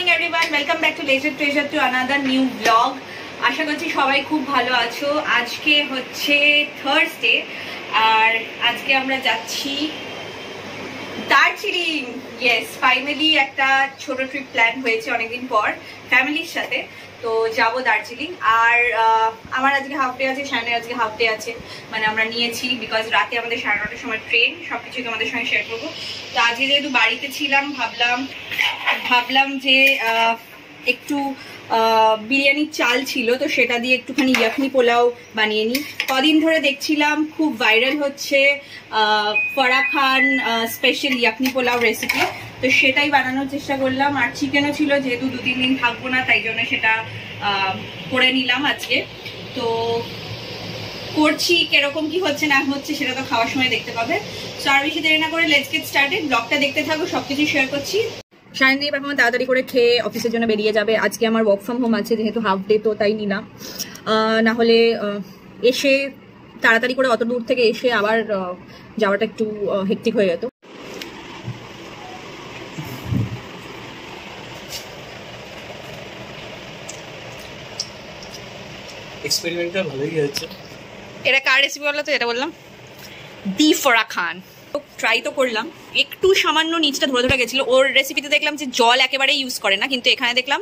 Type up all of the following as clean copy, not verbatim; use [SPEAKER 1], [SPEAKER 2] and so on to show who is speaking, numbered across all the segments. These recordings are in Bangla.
[SPEAKER 1] Morning everyone, welcome back to Leisure Treasure to another new blog. আশা করছি সবাই খুব ভালো আছো। আজকে হচ্ছে থার্সডে আর আজকে আমরা যাচ্ছি দার্জিলিং। ইয়েস, ফাইনালি একটা ছোট ট্রিপ প্ল্যান হয়েছে অনেকদিন পর ফ্যামিলির সাথে। তো যাবো দার্জিলিং। আর আমার আজকে হাফ ডে আছে, শায়নের আজকে হাফ ডে আছে, মানে আমরা নিয়েছি বিকজ রাতে আমাদের 9:30টার সময় ট্রেন। সবকিছু তোমাদের সঙ্গে শেয়ার করবো। তো আজকে যেহেতু বাড়িতে ছিলাম ভাবলাম যে একটু বিরিয়ানির চাল ছিল, তো সেটা দিয়ে একটুখানি ইয়াখনি পোলাও বানিয়ে নিই। কদিন ধরে দেখছিলাম খুব ভাইরাল হচ্ছে ফারাহ খান স্পেশাল ইয়াখনি পোলাও রেসিপি, তো সেটাই বানানোর চেষ্টা করলাম। আর চিকেনও ছিল, যেহেতু 2-3 দিন থাকবো না, তাই জন্য সেটা করে নিলাম আজকে। তো করছি, কিরকম কি হচ্ছে না হচ্ছে সেটা তো খাওয়ার সময় দেখতে পাবে। সো আর বেশি দেরি না করে লেটস গেট স্টার্টেড। ব্লগটা দেখতে থাকো, সবকিছু শেয়ার করছি। শায়নদীপ এখন তাড়াতাড়ি করে খেয়ে অফিসের জন্য বেরিয়ে যাবে। আজকে আমার ওয়ার্ক ফ্রম হোম আছে, যেহেতু হাফ ডে, তো তাই নিলাম। না হলে এসে তাড়াতাড়ি করে অত দূর থেকে এসে আবার যাওয়াটা একটু হেক্টিক হয়ে যেত।
[SPEAKER 2] এক্সপেরিমেন্টটা ভালোই হয়েছে।
[SPEAKER 1] এটা কার রেসিপি বললো? তো এটা বললাম দি ফারাহ খান। ট্রাই তো করলাম, একটু সামান্য নিচটা ধরে ধরে গেছিল। ওর রেসিপিতে দেখলাম যে জল একেবারেই ইউজ করে না, কিন্তু এখানে দেখলাম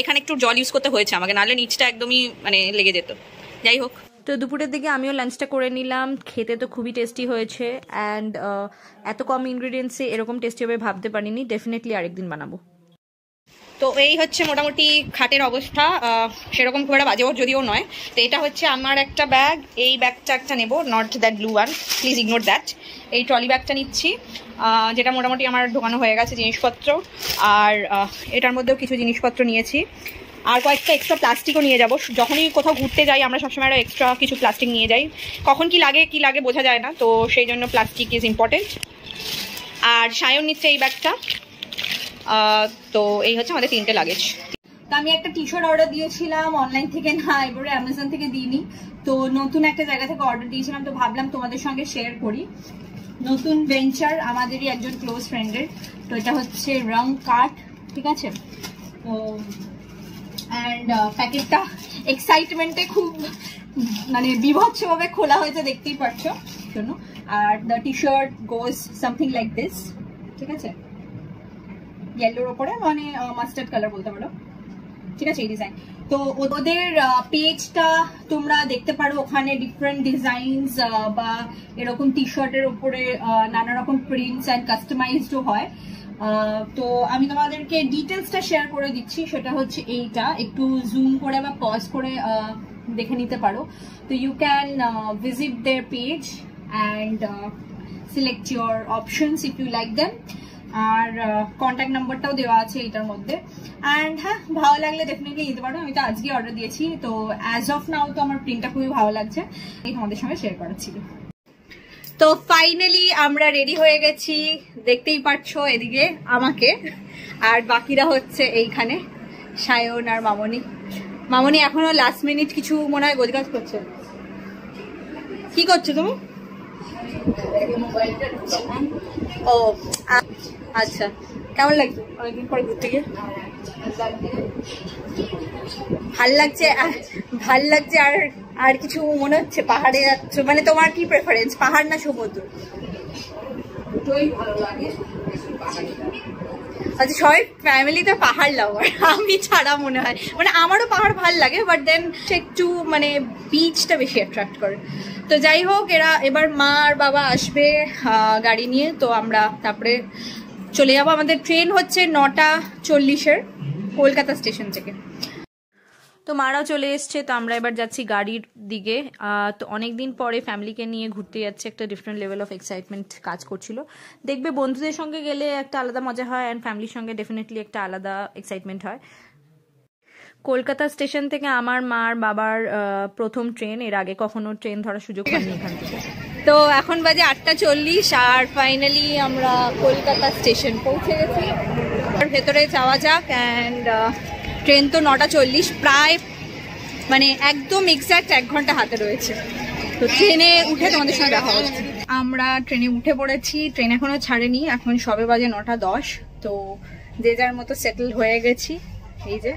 [SPEAKER 1] এখানে একটু জল ইউজ করতে হয়েছে আমাকে, নাহলে নিচটা একদমই মানে লেগে যেত। যাই হোক,
[SPEAKER 3] তো দুপুরের দিকে আমিও লাঞ্চটা করে নিলাম। খেতে তো খুবই টেস্টি হয়েছে অ্যান্ড এত কম ইনগ্রিডিয়েন্টসে এরকম টেস্টি হবে ভাবতে পারিনি। ডেফিনেটলি আরেকদিন বানাবো।
[SPEAKER 1] তো এই হচ্ছে মোটামুটি খাটের অবস্থা। সেরকম খুব একটা বাজেও যদিও নয়। তো এটা হচ্ছে আমার একটা ব্যাগ, এই ব্যাগটা একটা নেবো, not that blue one, please ignore that. এই ট্রলি ব্যাগটা নিচ্ছি, যেটা মোটামুটি আমার ঢোকানো হয়ে গেছে জিনিসপত্র। আর এটার মধ্যেও কিছু জিনিসপত্র নিয়েছি, আর কয়েকটা এক্সট্রা প্লাস্টিকও নিয়ে যাব। যখনই কোথাও ঘুরতে যাই আমরা সবসময় আরও এক্সট্রা কিছু প্লাস্টিক নিয়ে যাই, কখন কি লাগে বোঝা যায় না, তো সেই জন্য প্লাস্টিক ইজ ইম্পর্টেন্ট। আর সায়ন নিচ্ছে এই ব্যাগটা। তো এই হচ্ছে আমাদের 3টে লাগেজ। তো আমি একটা টি শার্ট অর্ডার দিয়েছিলাম অনলাইন থেকে, না এবারে অ্যামাজন থেকে দিইনি, তো নতুন একটা জায়গা থেকে অর্ডার দিয়েছিলাম। তো ভাবলাম তোমাদের সঙ্গে শেয়ার করি। নতুন ভেঞ্চার আমাদেরই একজন ক্লোজ ফ্রেন্ডের। তো এটা হচ্ছে রং কাট, ঠিক আছে। তো অ্যান্ড প্যাকেটটা এক্সাইটমেন্টে খুব মানে বিভৎসভাবে খোলা হয়েছে, দেখতেই পাচ্ছো শোনো। Are the T shirt goes something like this, ঠিক আছে, ইয়েলোর ওপরে, মানে মাস্টার্ড কালার বলতে পারো, ঠিক আছে এই ডিজাইন। তো ওদের পেজটা তোমরা দেখতে পারো, ওখানে ডিফারেন্ট ডিজাইনস বা এরকম টি শার্টের ওপরে নানা রকম প্রিন্টস অ্যান্ড কাস্টমাইজডও হয়। তো আমি তোমাদেরকে ডিটেলসটা শেয়ার করে দিচ্ছি। সেটা হচ্ছে এইটা, একটু জুম করে বা পজ করে দেখে নিতে পারো। তো you can visit their page and select your options if you like them. আর কন্ট্যাক্ট নাম্বারটাও দেওয়া আছে এটার মধ্যে। অ্যান্ড হ্যাঁ, ভালো লাগলে ডেফিনেটলি নিতে পারো। আমি তো আজকে অর্ডার দিয়েছি, তো অ্যাজ অফ নাও তো আমার প্রিন্টটা খুবই ভালো লাগছে, এই তোমাদের সঙ্গে শেয়ার করা ছিল। তো ফাইনালি আমরা রেডি হয়ে গেছি, দেখতেই পাচ্ছো এদিকে আমাকে, আর বাকিরা হচ্ছে এইখানে সায়ন আর মামনি এখনো লাস্ট মিনিট কিছু মনে হয় গোজগাজ করছে। কি করছো তুমি? ও আচ্ছা, কেমন লাগছে অনেকদিন পরে ঘুরতে গিয়ে? ভাল লাগছে। আর কিছু মনে হচ্ছে? পাহাড়ে যাচ্ছ মানে তোমার কি প্রেফারেন্স, পাহাড় না সমুদ্র? আচ্ছা, সবাই ফ্যামিলিতে পাহাড় লাভার, আমি ছাড়া মনে হয়। মানে আমারও পাহাড় ভাল লাগে, বাট দেন একটু মানে বিচটা বেশি অ্যাট্রাক্ট করে। তো যাই হোক, এবার মা আর বাবা আসবে গাড়ি নিয়ে, তো আমরা তারপরে চলে যাবো। আমাদের ট্রেন হচ্ছে 9:40 কলকাতা স্টেশন থেকে।
[SPEAKER 3] তো মারাও চলে এসছে, তো আমরা এবার যাচ্ছি গাড়ির দিকে। তো অনেকদিন পরে ফ্যামিলিকে নিয়ে ঘুরতে যাচ্ছে, একটা ডিফারেন্ট লেভেল অফ এক্সাইটমেন্ট কাজ করছিল। দেখবে বন্ধুদের সঙ্গে গেলে একটা আলাদা মজা হয়, অ্যান্ড ফ্যামিলির সঙ্গে ডেফিনেটলি একটা আলাদা এক্সাইটমেন্ট হয়। কলকাতা স্টেশন থেকে আমার মা আর বাবার প্রথম ট্রেন, এর আগে কখনো ট্রেন ধরার সুযোগ হয়নি এখান থেকে।
[SPEAKER 1] তো এখন বাজে 8:40 আর ফাইনালি আমরা কলকাতা স্টেশন পৌঁছে গেছি। ভেতরে যাওয়া যাক। অ্যান্ড ট্রেন তো 9:40, প্রায় মানে একদম এক্স্যাক্ট 1 ঘন্টা হাতে রয়েছে। তো ট্রেনে উঠে তোমাদের সঙ্গে দেখা হচ্ছে। আমরা ট্রেনে উঠে পড়েছি, ট্রেন এখনো ছাড়েনি, এখন সবে বাজে 9:10। তো যে যার মতো সেটেল হয়ে গেছি, এই যে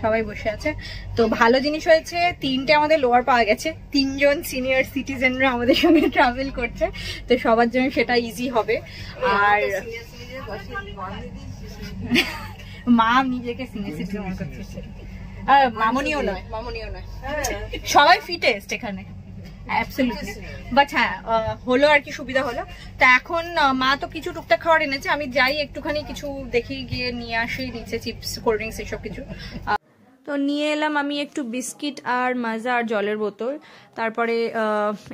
[SPEAKER 1] সবাই বসে আছে। তো ভালো জিনিস হয়েছে, 3টে আমাদের লোয়ার পাওয়া গেছে, 3জন সিনিয়র সিটিজেনরা আমাদের সঙ্গে ট্রাভেল করছে, তো সবার জন্য সেটা ইজি হবে। আর মা নিজেকে সিনিয়র সিটিজেন মনে করছে, মামনিও নয়, মামনিও নয়, সবাই ফিটেস্ট এখানে অ্যাবসলিউটলি। বাট হ্যাঁ হলো আর কি, সুবিধা হলো। তা এখন মা তো কিছু টুকটাক খাবার এনেছে, আমি যাই একটুখানি কিছু দেখি, গিয়ে নিয়ে আসি নিচে চিপস কোল্ড ড্রিঙ্কস এইসব কিছু।
[SPEAKER 3] তো নিয়ে এলাম আমি একটু বিস্কিট আর মাজা আর জলের বোতল, তারপরে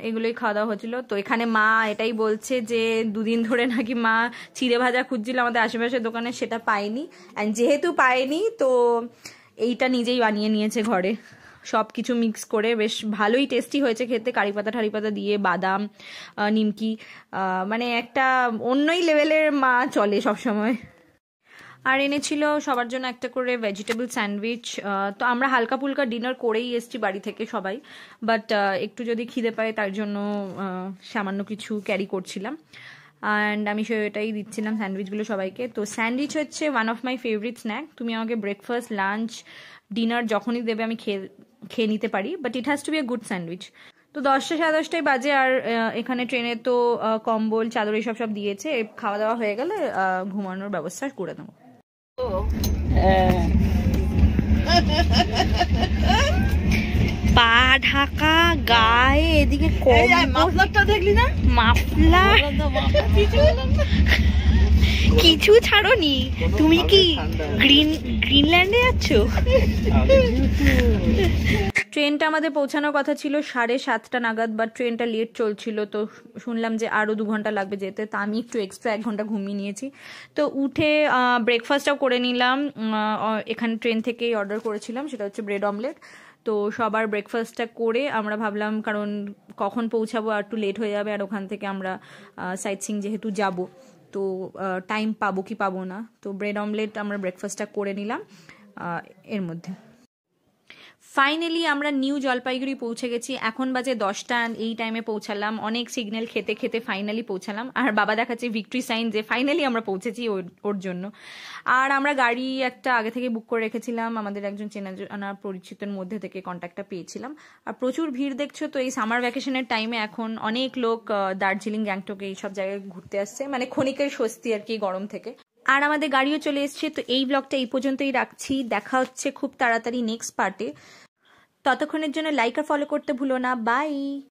[SPEAKER 3] এগুলোই খাওয়া দাওয়া হচ্ছিল। তো এখানে মা এটাই বলছে যে 2 দিন ধরে নাকি মা চিড়ে ভাজা খুঁজছিল আমাদের আশেপাশের দোকানে, সেটা পায়নি। অ্যান্ড যেহেতু পায়নি তো এইটা নিজেই বানিয়ে নিয়েছে ঘরে, সব কিছু মিক্স করে। বেশ ভালোই টেস্টি হয়েছে খেতে, কারি পাতা ঠারি পাতা দিয়ে, বাদাম, নিমকি, মানে একটা অন্যই লেভেলের মা চলে সবসময়। আর এনেছিল সবার জন্য একটা করে ভেজিটেবল স্যান্ডউইচ। তো আমরা হালকা ফুলকা ডিনার করেই এসছি বাড়ি থেকে সবাই, বাট একটু যদি খিদে পায় তার জন্য সামান্য কিছু ক্যারি করছিলাম। অ্যান্ড আমি সেটাই দিচ্ছিলাম স্যান্ডউইচগুলো সবাইকে। তো স্যান্ডউইচ হচ্ছে one of my favourite snack. তুমি আমাকে ব্রেকফাস্ট, লাঞ্চ, ডিনার যখনই দেবে আমি খেয়ে নিতে পারি, but it has to be a good sandwich. তো 10টা সাড়ে 10টায় বাজে, আর এখানে ট্রেনে তো কম্বল চাদর এইসব সব দিয়েছে। খাওয়া দাওয়া হয়ে গেলে ঘুমানোর ব্যবস্থা করে দেবো। পা ঢাকা গায়ে, এদিকে মাফলারটা দেখলি না? মাফলার কিছু ছাড়োনি তুমি, কি গ্রিনল্যান্ডে যাচ্ছ? ট্রেনটা আমাদের পৌঁছানোর কথা ছিল 7:30 নাগাদ, বাট ট্রেনটা লেট চলছিল। তো শুনলাম যে আরও 2 ঘন্টা লাগবে যেতে, তা আমি একটু এক্সট্রা 1 ঘন্টা ঘুমিয়ে নিয়েছি। তো উঠে ব্রেকফাস্টটাও করে নিলাম, এখানে ট্রেন থেকেই অর্ডার করেছিলাম, সেটা হচ্ছে ব্রেড অমলেট। তো সবার ব্রেকফাস্টটা করে আমরা ভাবলাম, কারণ কখন পৌঁছাবো আর একটু লেট হয়ে যাবে, আর ওখান থেকে আমরা সাইট সিইং যেহেতু যাব, তো টাইম পাবো কি পাবো না। তো ব্রেড অমলেট আমরা ব্রেকফাস্টটা করে নিলাম এর মধ্যে। ফাইনালি আমরা নিউ জলপাইগুড়ি পৌঁছে গেছি। এখন বাজে 10টা, এই টাইমে পৌঁছালাম। অনেক সিগন্যাল খেতে খেতে ফাইনালি পৌঁছালাম। আর বাবা দেখাচ্ছে ভিক্টরি সাইন যে ফাইনালি আমরা পৌঁছেছি ওর জন্য। আর আমরা গাড়ি একটা আগে থেকে বুক করে রেখেছিলাম, আমাদের একজন চেনা পরিচিতের মধ্যে থেকে কন্ট্যাক্টটা পেয়েছিলাম। আর প্রচুর ভিড় দেখছো তো এই সামার ভ্যাকেশনের টাইমে, এখন অনেক লোক দার্জিলিং, গ্যাংটক এইসব জায়গায় ঘুরতে আসছে, মানে ক্ষণিকের স্বস্তি আর কি গরম থেকে। আর আমাদের গাড়িও চলে এসছে। তো এই ব্লগটা এই পর্যন্তই রাখছি, দেখা হচ্ছে খুব তাড়াতাড়ি নেক্সট পার্টে। ততক্ষণের জন্য লাইক আর ফলো করতে ভুলো না। বাই।